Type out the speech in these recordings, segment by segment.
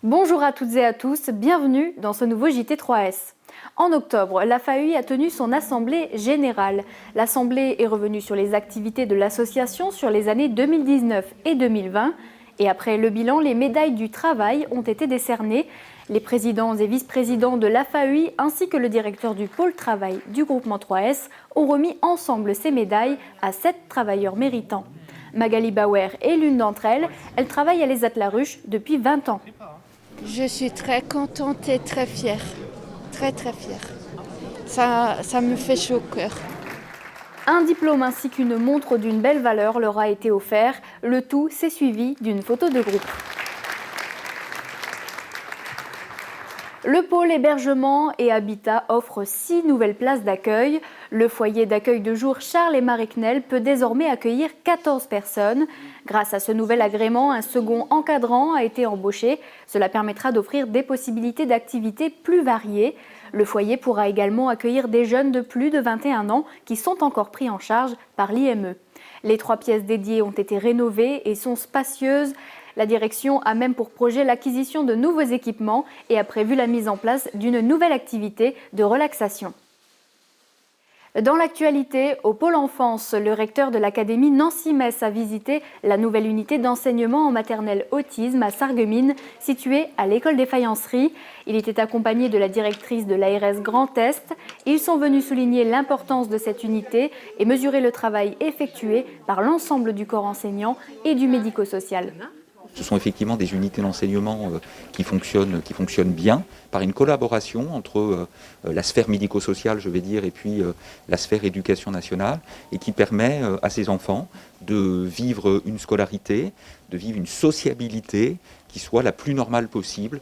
Bonjour à toutes et à tous, bienvenue dans ce nouveau JT3S. En octobre, la FAUI a tenu son assemblée générale. L'assemblée est revenue sur les activités de l'association sur les années 2019 et 2020. Et après le bilan, les médailles du travail ont été décernées. Les présidents et vice-présidents de la FAUI ainsi que le directeur du pôle travail du groupement 3S ont remis ensemble ces médailles à 7 travailleurs méritants. Magali Bauer est l'une d'entre elles. Elle travaille à l'ESAT La Ruche depuis 20 ans. Je suis très contente et très fière. Très fière. Ça me fait chaud au cœur. Un diplôme ainsi qu'une montre d'une belle valeur leur a été offert. Le tout s'est suivi d'une photo de groupe. Le pôle hébergement et habitat offre 6 nouvelles places d'accueil. Le foyer d'accueil de jour Charles et Marie Knell peut désormais accueillir 14 personnes. Grâce à ce nouvel agrément, un second encadrant a été embauché. Cela permettra d'offrir des possibilités d'activités plus variées. Le foyer pourra également accueillir des jeunes de plus de 21 ans qui sont encore pris en charge par l'IME. Les 3 pièces dédiées ont été rénovées et sont spacieuses. La direction a même pour projet l'acquisition de nouveaux équipements et a prévu la mise en place d'une nouvelle activité de relaxation. Dans l'actualité, au pôle enfance, le recteur de l'académie Nancy-Metz a visité la nouvelle unité d'enseignement en maternelle autisme à Sarreguemines, située à l'école des faïenceries. Il était accompagné de la directrice de l'ARS Grand Est. Ils sont venus souligner l'importance de cette unité et mesurer le travail effectué par l'ensemble du corps enseignant et du médico-social. Ce sont effectivement des unités d'enseignement qui fonctionnent bien par une collaboration entre la sphère médico-sociale, je vais dire, et puis la sphère éducation nationale, et qui permet à ces enfants de vivre une scolarité, de vivre une sociabilité qui soit la plus normale possible.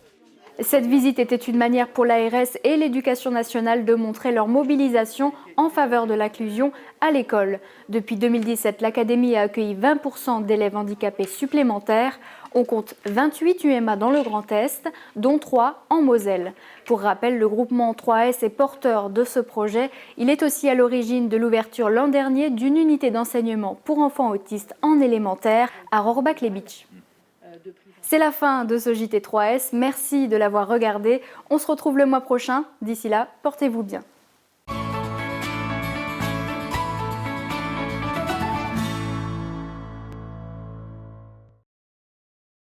Cette visite était une manière pour l'ARS et l'Éducation nationale de montrer leur mobilisation en faveur de l'inclusion à l'école. Depuis 2017, l'Académie a accueilli 20% d'élèves handicapés supplémentaires. On compte 28 UMA dans le Grand Est, dont 3 en Moselle. Pour rappel, le groupement 3S est porteur de ce projet. Il est aussi à l'origine de l'ouverture l'an dernier d'une unité d'enseignement pour enfants autistes en élémentaire à Rohrbach-les-Bitches. C'est la fin de ce JT3S. Merci de l'avoir regardé. On se retrouve le mois prochain. D'ici là, portez-vous bien.